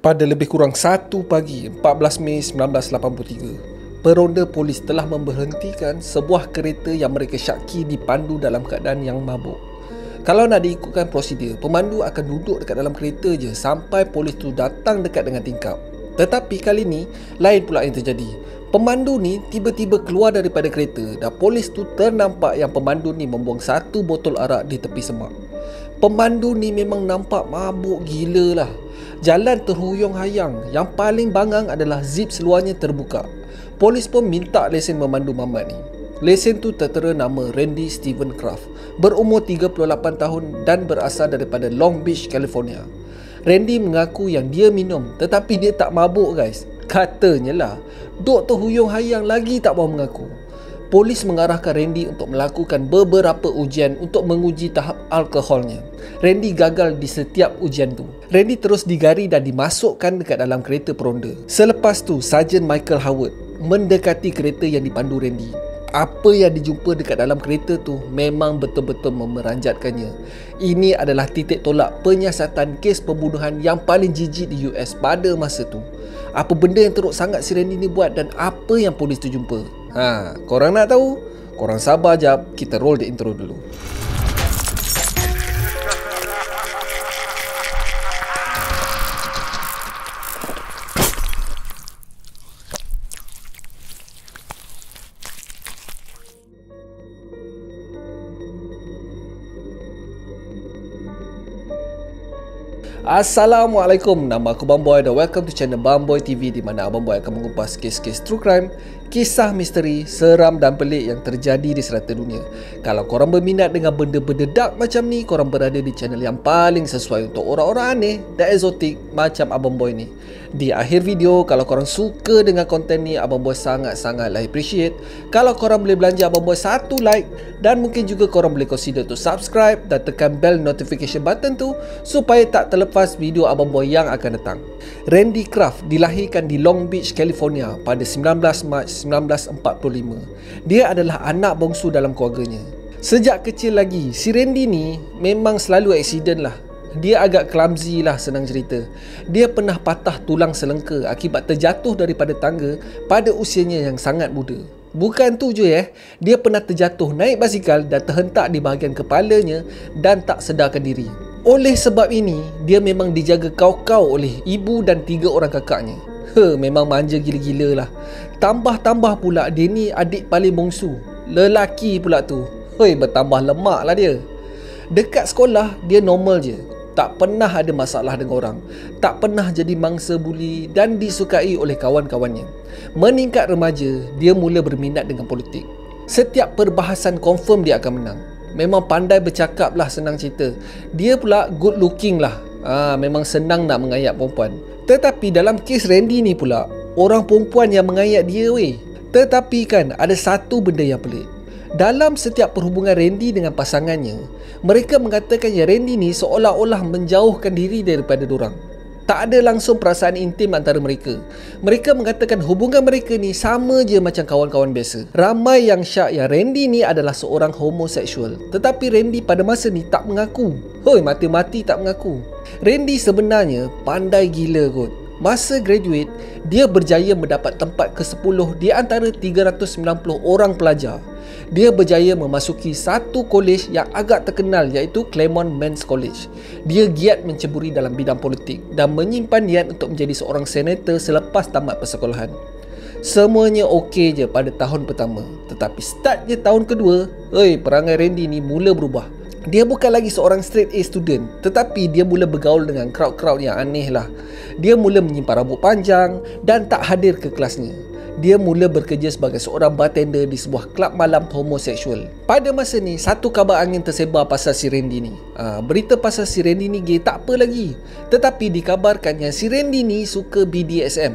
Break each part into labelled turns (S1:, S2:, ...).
S1: Pada lebih kurang 1 pagi 14 Mei 1983, peronda polis telah memberhentikan sebuah kereta yang mereka syaki dipandu dalam keadaan yang mabuk. Kalau nak diikutkan prosedur, pemandu akan duduk dekat dalam kereta je sampai polis tu datang dekat dengan tingkap. Tetapi kali ni, lain pula yang terjadi. Pemandu ni tiba-tiba keluar daripada kereta dan polis tu ternampak yang pemandu ni membuang 1 botol arak di tepi semak. Pemandu ni memang nampak mabuk gila lah. Jalan terhuyung-hayang. Yang paling bangang adalah zip seluarnya terbuka. Polis pun minta lesen memandu mamat ni. Lesen tu tertera nama Randy Stephen Kraft, berumur 38 tahun dan berasal daripada Long Beach, California. Randy mengaku yang dia minum, tetapi dia tak mabuk guys. Katanya lah, duk terhuyung-hayang lagi tak mau mengaku. Polis mengarahkan Randy untuk melakukan beberapa ujian untuk menguji tahap alkoholnya. Randy gagal di setiap ujian tu. Randy terus digari dan dimasukkan dekat dalam kereta peronda. Selepas tu, Sarjan Michael Howard mendekati kereta yang dipandu Randy. Apa yang dijumpa dekat dalam kereta tu memang betul-betul memeranjatkannya. Ini adalah titik tolak penyiasatan kes pembunuhan yang paling jijik di US pada masa tu. Apa benda yang teruk sangat si Randy ni buat dan apa yang polis tu jumpa? Korang nak tahu? Korang sabar jap, kita roll the intro dulu. Assalamualaikum, nama aku Bamboy dan welcome to channel Bamboy TV, di mana Abang Boy akan mengupas kes-kes true crime, kisah misteri, seram dan pelik yang terjadi di serata dunia. Kalau korang berminat dengan benda-benda dark macam ni, korang berada di channel yang paling sesuai untuk orang-orang aneh dan eksotik macam Abang Boy ni. Di akhir video, kalau korang suka dengan konten ni, Abang Boy sangat-sangatlah appreciate kalau korang boleh belanja Abang Boy 1 like, dan mungkin juga korang boleh consider untuk subscribe dan tekan bell notification button tu supaya tak terlepas video Abang Boy yang akan datang. Randy Kraft dilahirkan di Long Beach, California pada 19 Mac 1945. Dia adalah anak bongsu dalam keluarganya. Sejak kecil lagi, si Randy ni memang selalu aksiden lah. Dia agak clumsy lah, senang cerita. Dia pernah patah tulang selengka akibat terjatuh daripada tangga pada usianya yang sangat muda. Bukan tu je dia pernah terjatuh naik basikal dan terhentak di bahagian kepalanya dan tak sedarkan diri. Oleh sebab ini, dia memang dijaga kau-kau oleh ibu dan 3 orang kakaknya. Memang manja gila-gila lah. Tambah-tambah pula dia ni adik paling bongsu. Lelaki pula tu. Bertambah lemak lah dia. Dekat sekolah, dia normal je. Tak pernah ada masalah dengan orang. Tak pernah jadi mangsa buli dan disukai oleh kawan-kawannya. Meningkat remaja, dia mula berminat dengan politik. Setiap perbahasan confirm dia akan menang. Memang pandai bercakap lah, senang cerita. Dia pula good looking lah. Memang senang nak mengayak perempuan. Tetapi dalam kes Randy ni pula, orang perempuan yang mengayak dia weh. Tetapi kan ada satu benda yang pelik. Dalam setiap perhubungan Randy dengan pasangannya, mereka mengatakan yang Randy ni seolah-olah menjauhkan diri daripada dorang. Tak ada langsung perasaan intim antara mereka. Mereka mengatakan hubungan mereka ni sama je macam kawan-kawan biasa. Ramai yang syak yang Randy ni adalah seorang homoseksual. Tetapi Randy pada masa ni tak mengaku. Mati-mati tak mengaku. Randy sebenarnya pandai gila kot. Masa graduate, dia berjaya mendapat tempat ke-10 di antara 390 orang pelajar. Dia berjaya memasuki satu kolej yang agak terkenal, iaitu Claremont Men's College. Dia giat menceburi dalam bidang politik dan menyimpan niat untuk menjadi seorang senator selepas tamat persekolahan. Semuanya okey je pada tahun pertama. Tetapi start je tahun kedua, perangai Randy ni mula berubah. Dia bukan lagi seorang straight A student, tetapi dia mula bergaul dengan crowd-crowd yang aneh lah. Dia mula menyimpan rambut panjang dan tak hadir ke kelasnya. Dia mula bekerja sebagai seorang bartender di sebuah kelab malam homoseksual. Pada masa ni, satu kabar angin tersebar pasal si Randy ni. Berita pasal si Randy ni gay tak apa lagi. Tetapi dikabarkan yang si Randy ni suka BDSM.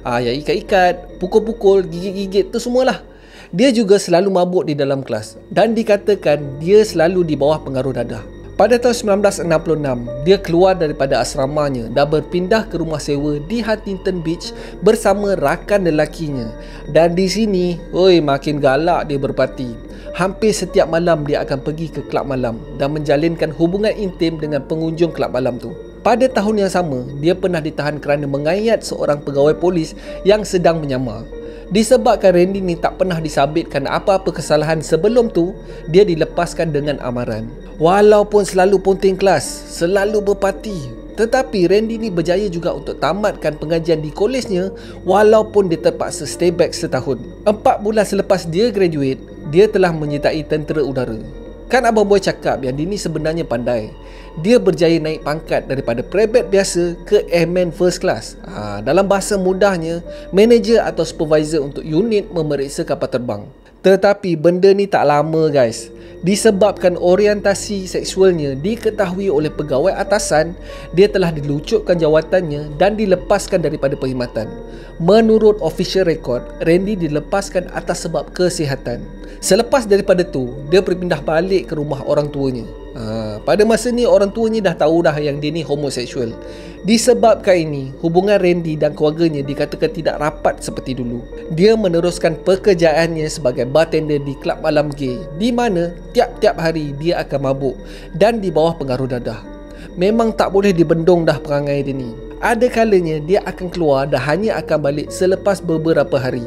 S1: Yang ikat-ikat, pukul-pukul, gigit-gigit tu semualah. Dia juga selalu mabuk di dalam kelas dan dikatakan dia selalu di bawah pengaruh dadah. Pada tahun 1966, dia keluar daripada asramanya dan berpindah ke rumah sewa di Huntington Beach bersama rakan lelakinya. Dan di sini, makin galak dia berparti. Hampir setiap malam dia akan pergi ke kelab malam dan menjalinkan hubungan intim dengan pengunjung kelab malam tu. Pada tahun yang sama, dia pernah ditahan kerana mengayat seorang pegawai polis yang sedang menyamar. Disebabkan Randy ni tak pernah disabitkan apa-apa kesalahan sebelum tu, dia dilepaskan dengan amaran. Walaupun selalu ponting kelas, selalu berparti, tetapi Randy ni berjaya juga untuk tamatkan pengajian di kolejnya walaupun dia terpaksa stay back setahun. 4 bulan selepas dia graduate, dia telah menyertai tentera udara. Kan Abang Boy cakap yang dia ni sebenarnya pandai. Dia berjaya naik pangkat daripada private biasa ke airman first class. Dalam bahasa mudahnya, manager atau supervisor untuk unit memeriksa kapal terbang. Tetapi benda ni tak lama guys. Disebabkan orientasi seksualnya diketahui oleh pegawai atasan, dia telah dilucutkan jawatannya dan dilepaskan daripada perkhidmatan. Menurut official record, Randy dilepaskan atas sebab kesihatan. Selepas daripada tu, dia berpindah balik ke rumah orang tuanya. Pada masa ni orang tuanya dah tahu dah yang dia ni homoseksual. Disebabkan ini, hubungan Randy dan keluarganya dikatakan tidak rapat seperti dulu. Dia meneruskan pekerjaannya sebagai bartender di kelab malam gay, di mana tiap-tiap hari dia akan mabuk dan di bawah pengaruh dadah. Memang tak boleh dibendung dah perangai dia ni. Ada kalanya dia akan keluar dan hanya akan balik selepas beberapa hari.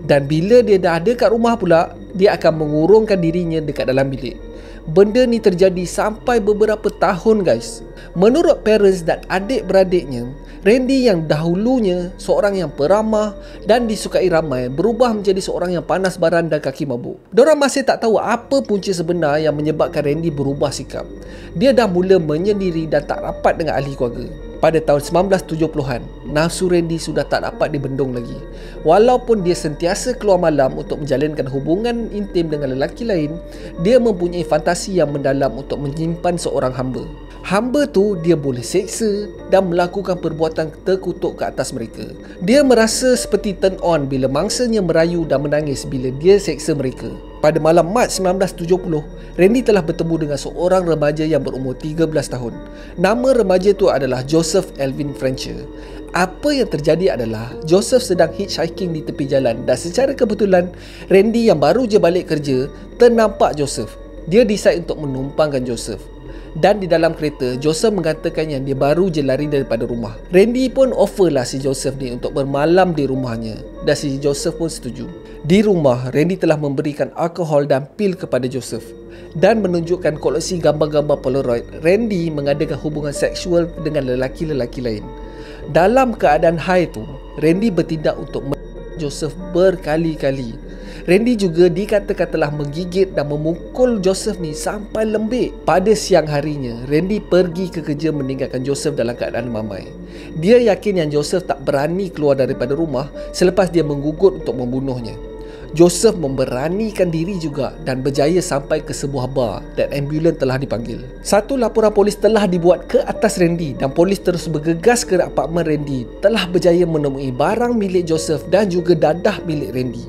S1: Dan bila dia dah ada kat rumah pula, dia akan mengurungkan dirinya dekat dalam bilik. Benda ni terjadi sampai beberapa tahun guys. Menurut parents dan adik-beradiknya, Randy yang dahulunya seorang yang peramah dan disukai ramai berubah menjadi seorang yang panas baran dan kaki mabuk. Diorang masih tak tahu apa punca sebenar yang menyebabkan Randy berubah sikap. Dia dah mula menyendiri dan tak rapat dengan ahli keluarga. Pada tahun 1970-an, nafsu Randy sudah tak dapat dibendung lagi. Walaupun dia sentiasa keluar malam untuk menjalinkan hubungan intim dengan lelaki lain, dia mempunyai fantasi yang mendalam untuk menyimpan seorang hamba. Hamba tu dia boleh seksa dan melakukan perbuatan terkutuk ke atas mereka. Dia merasa seperti turn on bila mangsanya merayu dan menangis bila dia seksa mereka. Pada malam Mac 1970, Randy telah bertemu dengan seorang remaja yang berumur 13 tahun. Nama remaja tu adalah Joseph Elvin Frencher. Apa yang terjadi adalah Joseph sedang hitchhiking di tepi jalan dan secara kebetulan Randy yang baru je balik kerja ternampak Joseph. Dia decide untuk menumpangkan Joseph. Dan di dalam kereta, Joseph mengatakan yang dia baru je lari daripada rumah. Randy pun offer lah si Joseph ni untuk bermalam di rumahnya. Dan si Joseph pun setuju. Di rumah, Randy telah memberikan alkohol dan pil kepada Joseph. Dan menunjukkan koleksi gambar-gambar Polaroid, Randy mengadakan hubungan seksual dengan lelaki-lelaki lain. Dalam keadaan high tu, Randy bertindak untuk Joseph berkali-kali. Randy juga dikatakan telah menggigit dan memukul Joseph ni sampai lembik. Pada siang harinya, Randy pergi ke kerja meninggalkan Joseph dalam keadaan mamai. Dia yakin yang Joseph tak berani keluar daripada rumah selepas dia menggugut untuk membunuhnya. Joseph memberanikan diri juga dan berjaya sampai ke sebuah bar dan ambulans telah dipanggil. Satu laporan polis telah dibuat ke atas Randy dan polis terus bergegas ke apartmen Randy, telah berjaya menemui barang milik Joseph dan juga dadah milik Randy.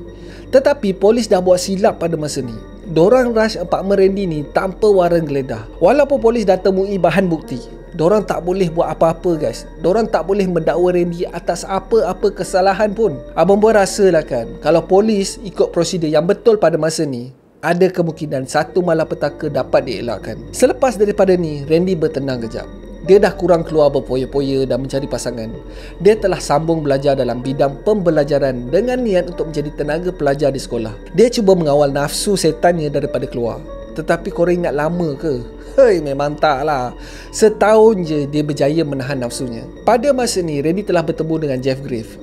S1: Tetapi polis dah buat silap pada masa ni. Dorang rush apartmen Randy ni tanpa waran geledah. Walaupun polis dah temui bahan bukti, dorang tak boleh buat apa-apa guys. Dorang tak boleh mendakwa Randy atas apa-apa kesalahan pun. Abang Boy rasa lah kan, kalau polis ikut prosedur yang betul pada masa ni, ada kemungkinan satu malapetaka dapat dielakkan. Selepas daripada ni, Randy bertenang kejap. Dia dah kurang keluar berpoya-poya dan mencari pasangan. Dia telah sambung belajar dalam bidang pembelajaran dengan niat untuk menjadi tenaga pelajar di sekolah. Dia cuba mengawal nafsu setannya daripada keluar. Tetapi korang ingat lama ke? Memang tak lah. Setahun je dia berjaya menahan nafsunya. Pada masa ni, Randy telah bertemu dengan Jeff Graves.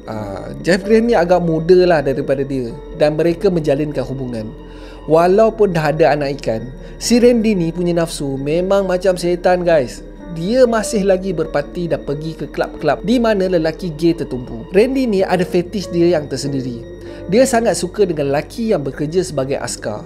S1: Jeff Graves ni agak muda lah daripada dia. Dan mereka menjalinkan hubungan. Walaupun dah ada anak ikan, si Randy ni punya nafsu memang macam setan guys. Dia masih lagi berparti dan pergi ke kelab-kelab di mana lelaki gay tertumpu. Randy ni ada fetish dia yang tersendiri. Dia sangat suka dengan lelaki yang bekerja sebagai askar.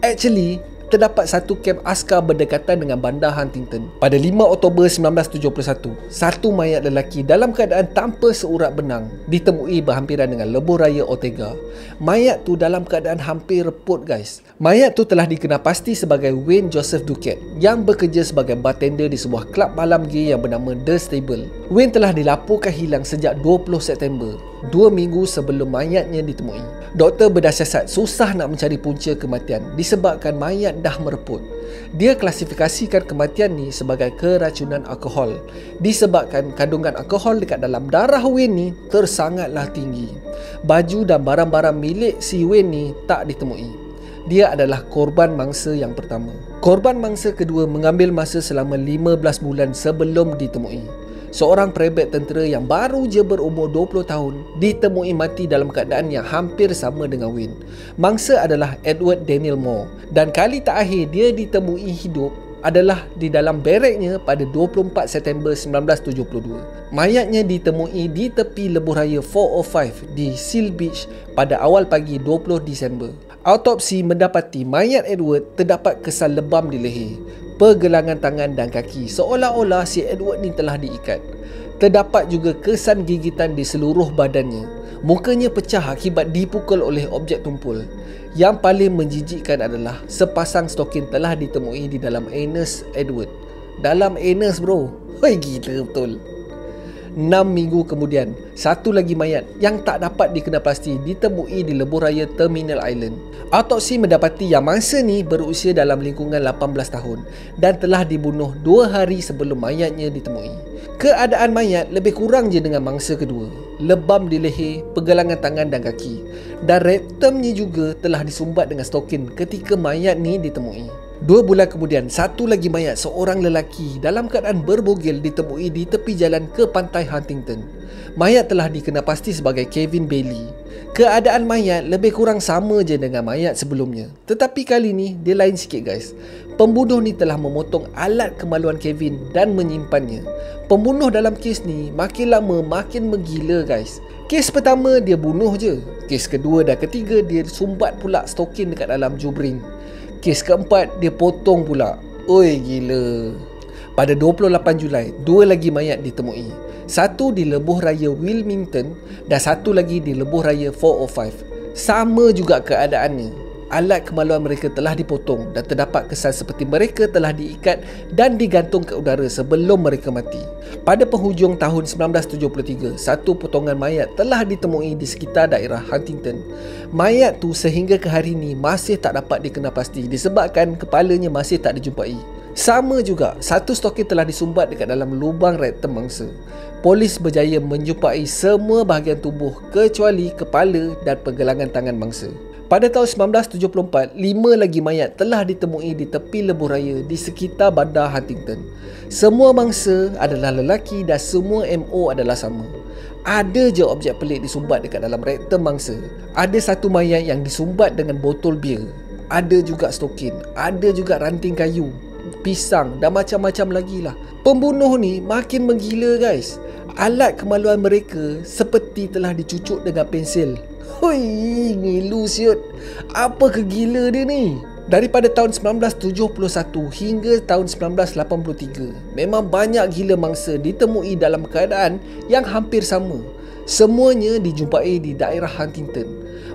S1: Actually, terdapat satu kamp askar berdekatan dengan bandar Huntington. Pada 5 Oktober 1971, satu mayat lelaki dalam keadaan tanpa seurat benang ditemui berhampiran dengan lebuh raya Ortega. Mayat tu dalam keadaan hampir reput guys. Mayat tu telah dikenal pasti sebagai Wayne Joseph Duquette yang bekerja sebagai bartender di sebuah kelab malam gay yang bernama The Stable. Wayne telah dilaporkan hilang sejak 20 September. 2 minggu sebelum mayatnya ditemui. Doktor berdasar susah nak mencari punca kematian disebabkan mayat dah mereput. Dia klasifikasikan kematian ni sebagai keracunan alkohol disebabkan kandungan alkohol dekat dalam darah Wayne ni tersangatlah tinggi. Baju dan barang-barang milik si Wayne ni tak ditemui. Dia adalah korban mangsa yang pertama. Korban mangsa kedua mengambil masa selama 15 bulan sebelum ditemui. Seorang perabot tentera yang baru je berumur 20 tahun ditemui mati dalam keadaan yang hampir sama dengan Wayne. Mangsa adalah Edward Daniel Moore dan kali terakhir dia ditemui hidup adalah di dalam bereknya pada 24 September 1972. Mayatnya ditemui di tepi lebuh raya 405 di Seal Beach pada awal pagi 20 Disember. Autopsi mendapati mayat Edward terdapat kesan lebam di leher, pergelangan tangan dan kaki seolah-olah si Edward ni telah diikat. Terdapat juga kesan gigitan di seluruh badannya. Mukanya pecah akibat dipukul oleh objek tumpul. Yang paling menjijikkan adalah sepasang stokin telah ditemui di dalam anus Edward. Dalam anus bro. Hoi gila betul. 6 minggu kemudian, satu lagi mayat yang tak dapat dikenal pasti ditemui di lebuh raya Terminal Island. Autopsi mendapati yang mangsa ni berusia dalam lingkungan 18 tahun dan telah dibunuh 2 hari sebelum mayatnya ditemui. Keadaan mayat lebih kurang je dengan mangsa kedua. Lebam di leher, pergelangan tangan dan kaki. Dan rektumnya juga telah disumbat dengan stokin ketika mayat ni ditemui. 2 bulan kemudian, satu lagi mayat seorang lelaki dalam keadaan berbogel ditemui di tepi jalan ke pantai Huntington. Mayat telah dikenal pasti sebagai Kevin Bailey. Keadaan mayat lebih kurang sama je dengan mayat sebelumnya. Tetapi kali ni dia lain sikit guys. Pembunuh ni telah memotong alat kemaluan Kevin dan menyimpannya. Pembunuh dalam kes ni makin lama makin menggila guys. Kes pertama dia bunuh je. Kes kedua dan ketiga dia sumbat pula stokin dekat dalam jubring. Kes keempat dia potong pula. Oi gila. Pada 28 Julai, 2 lagi mayat ditemui. Satu di lebuh raya Wilmington dan satu lagi di lebuh raya 405. Sama juga keadaannya. Alat kemaluan mereka telah dipotong dan terdapat kesan seperti mereka telah diikat dan digantung ke udara sebelum mereka mati. Pada penghujung tahun 1973, satu potongan mayat telah ditemui di sekitar daerah Huntington. Mayat tu sehingga ke hari ini masih tak dapat dikenal pasti disebabkan kepalanya masih tak dijumpai. Sama juga, satu stokin telah disumbat dekat dalam lubang rektum mangsa. Polis berjaya menjumpai semua bahagian tubuh kecuali kepala dan pergelangan tangan mangsa. Pada tahun 1974, 5 lagi mayat telah ditemui di tepi lebuh raya di sekitar bandar Huntington. Semua mangsa adalah lelaki dan semua MO adalah sama. Ada je objek pelik disumbat dekat dalam rektum mangsa. Ada satu mayat yang disumbat dengan botol bir. Ada juga stokin, ada juga ranting kayu, pisang dan macam-macam lagi lah. Pembunuh ni makin menggila guys. Alat kemaluan mereka seperti telah dicucuk dengan pensil. Hui, ngilu siut. Apa kegila dia ni? Daripada tahun 1971 hingga tahun 1983, memang banyak gila mangsa ditemui dalam keadaan yang hampir sama. Semuanya dijumpai di daerah Huntington.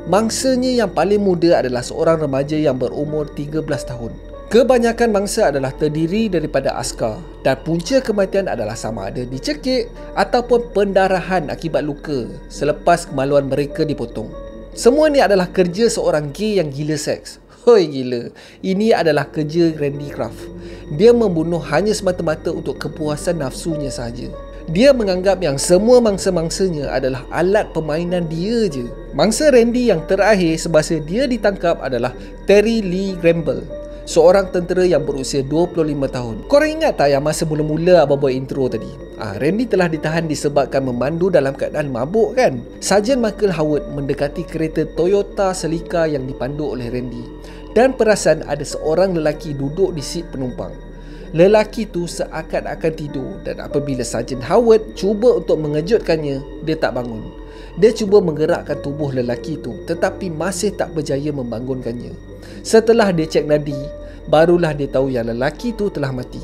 S1: Mangsanya yang paling muda adalah seorang remaja yang berumur 13 tahun. Kebanyakan mangsa adalah terdiri daripada askar dan punca kematian adalah sama ada dicekik ataupun pendarahan akibat luka selepas kemaluan mereka dipotong. Semua ni adalah kerja seorang gay yang gila seks. Hoi gila, ini adalah kerja Randy Kraft. Dia membunuh hanya semata-mata untuk kepuasan nafsunya sahaja. Dia menganggap yang semua mangsa-mangsanya adalah alat permainan dia je. Mangsa Randy yang terakhir semasa dia ditangkap adalah Terry Lee Granville, seorang tentera yang berusia 25 tahun. Korang ingat tak yang masa mula-mula abang buat intro tadi? Randy telah ditahan disebabkan memandu dalam keadaan mabuk kan? Sarjan Michael Howard mendekati kereta Toyota Celica yang dipandu oleh Randy dan perasan ada seorang lelaki duduk di seat penumpang. Lelaki tu seakan-akan tidur dan apabila Sarjan Howard cuba untuk mengejutkannya, dia tak bangun. Dia cuba menggerakkan tubuh lelaki tu tetapi masih tak berjaya membangunkannya. Setelah dia cek nadi, barulah dia tahu yang lelaki tu telah mati.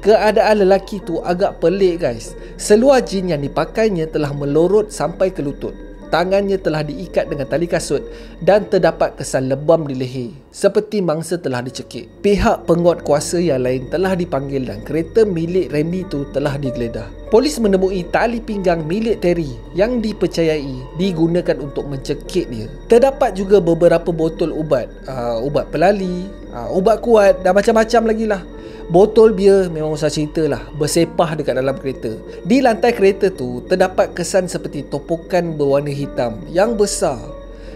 S1: Keadaan lelaki tu agak pelik guys. Seluar jin yang dipakainya telah melorot sampai ke lutut. tangannya telah diikat dengan tali kasut dan terdapat kesan lebam di leher, seperti mangsa telah dicekik. Pihak penguat kuasa yang lain telah dipanggil dan kereta milik Randy itu telah digeledah. Polis menemui tali pinggang milik Terry yang dipercayai digunakan untuk mencekik dia. Terdapat juga beberapa botol ubat, ubat pelali, ubat kuat dan macam-macam lagi lah. Botol bia memang usah cerita lah, bersepah dekat dalam kereta. Di lantai kereta tu terdapat kesan seperti topokan berwarna hitam yang besar.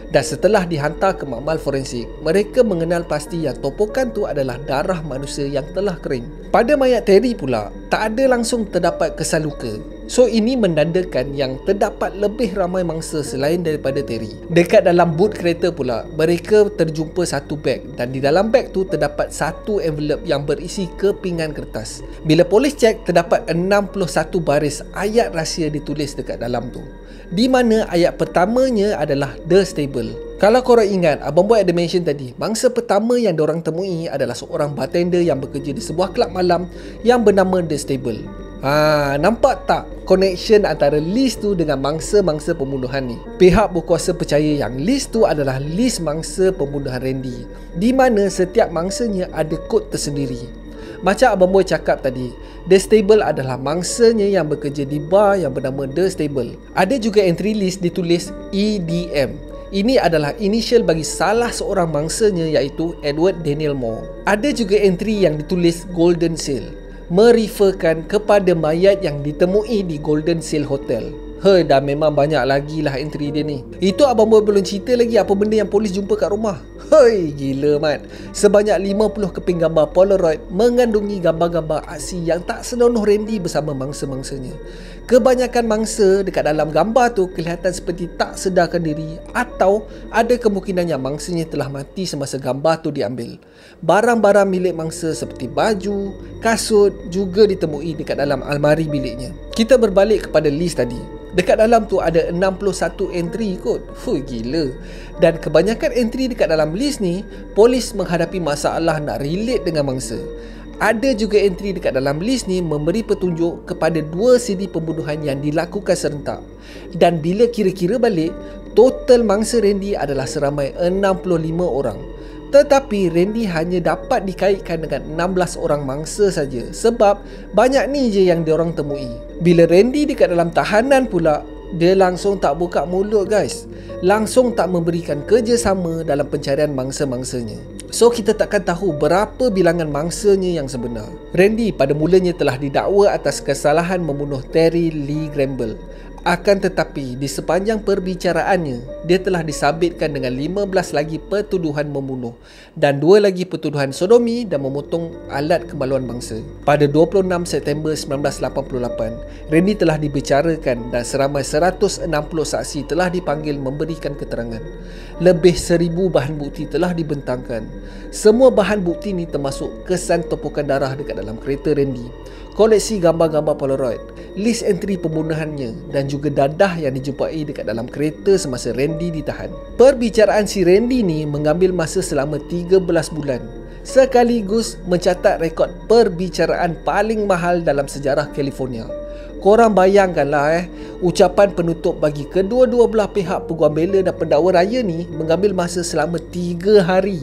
S1: Dan setelah dihantar ke makmal forensik, mereka mengenal pasti yang topokan tu adalah darah manusia yang telah kering. Pada mayat Terry pula, tak ada langsung terdapat kesan luka. So ini menandakan yang terdapat lebih ramai mangsa selain daripada Terry. Dekat dalam boot kereta pula, mereka terjumpa satu beg dan di dalam beg tu terdapat satu envelope yang berisi kepingan kertas. Bila polis cek, terdapat 61 baris ayat rahsia ditulis dekat dalam tu, di mana ayat pertamanya adalah The Stable. Kalau korang ingat, Abang Boy ada mention tadi, mangsa pertama yang diorang temui adalah seorang bartender yang bekerja di sebuah kelab malam yang bernama The Stable. Nampak tak connection antara list tu dengan mangsa-mangsa pembunuhan ni? Pihak berkuasa percaya yang list tu adalah list mangsa pembunuhan Randy, di mana setiap mangsanya ada kod tersendiri. Macam Abang Boy cakap tadi, The Stable adalah mangsanya yang bekerja di bar yang bernama The Stable. Ada juga entry list ditulis EDM. Ini adalah inisial bagi salah seorang mangsanya, iaitu Edward Daniel Moore. Ada juga entry yang ditulis Golden Seal, mereferkan kepada mayat yang ditemui di Golden Seal Hotel. Dah memang banyak lagi lah entry dia ni. Itu Abang Boy belum cerita lagi apa benda yang polis jumpa kat rumah. Gila mat. Sebanyak 50 keping gambar Polaroid mengandungi gambar-gambar aksi yang tak senonoh Randy bersama mangsa-mangsanya. Kebanyakan mangsa dekat dalam gambar tu kelihatan seperti tak sedarkan diri, atau ada kemungkinan yang mangsanya telah mati semasa gambar tu diambil. Barang-barang milik mangsa seperti baju, kasut juga ditemui dekat dalam almari biliknya. Kita berbalik kepada list tadi. Dekat dalam tu ada 61 entry kot. Gila. Dan kebanyakan entry dekat dalam list ni, polis menghadapi masalah nak relate dengan mangsa. Ada juga entry dekat dalam list ni memberi petunjuk kepada 2 CD pembunuhan yang dilakukan serentak. Dan bila kira-kira balik, total mangsa Randy adalah seramai 65 orang. Tetapi Randy hanya dapat dikaitkan dengan 16 orang mangsa saja, sebab banyak ni je yang diorang temui. Bila Randy dekat dalam tahanan pula, dia langsung tak buka mulut guys. Langsung tak memberikan kerjasama dalam pencarian mangsa-mangsanya. So kita takkan tahu berapa bilangan mangsanya yang sebenar. Randy pada mulanya telah didakwa atas kesalahan membunuh Terry Lee Granville. Akan tetapi di sepanjang perbicaraannya, dia telah disabitkan dengan 15 lagi pertuduhan membunuh dan 2 lagi pertuduhan sodomi dan memotong alat kemaluan bangsa. Pada 26 September 1988, Randy telah dibicarakan dan seramai 160 saksi telah dipanggil memberikan keterangan. Lebih 1000 bahan bukti telah dibentangkan. Semua bahan bukti ni termasuk kesan topokan darah dekat dalam kereta Randy, koleksi gambar-gambar Polaroid, list entry pembunuhannya dan juga dadah yang dijumpai dekat dalam kereta semasa Randy ditahan. Perbicaraan si Randy ni mengambil masa selama 13 bulan, sekaligus mencatat rekod perbicaraan paling mahal dalam sejarah California. Korang bayangkanlah ucapan penutup bagi kedua-dua belah pihak peguam bela dan pendakwa raya ni mengambil masa selama 3 hari.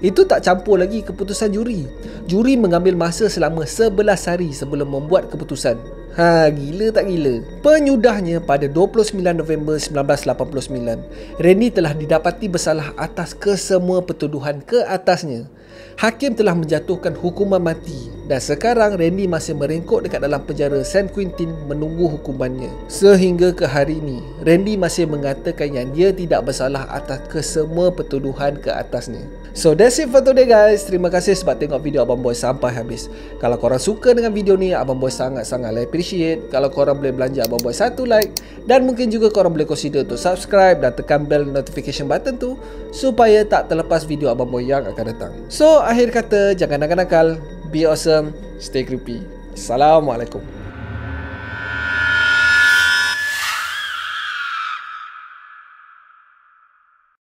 S1: Itu tak campur lagi keputusan juri. Juri mengambil masa selama 11 hari sebelum membuat keputusan. Gila tak gila? Penyudahnya pada 29 November 1989, Randy telah didapati bersalah atas kesemua pertuduhan ke atasnya. Hakim telah menjatuhkan hukuman mati dan sekarang Randy masih merengkok dekat dalam penjara San Quentin menunggu hukumannya. Sehingga ke hari ini, Randy masih mengatakan yang dia tidak bersalah atas kesemua pertuduhan ke atasnya. So that's it for today guys. Terima kasih sebab tengok video Abang Boy sampai habis. Kalau korang suka dengan video ni, Abang Boy sangat-sangat appreciate kalau korang boleh belanja Abang Boy 1 like, dan mungkin juga korang boleh consider untuk subscribe dan tekan bell notification button tu supaya tak terlepas video Abang Boy yang akan datang. So akhir kata, jangan nakal-nakal, be awesome, stay creepy. Assalamualaikum.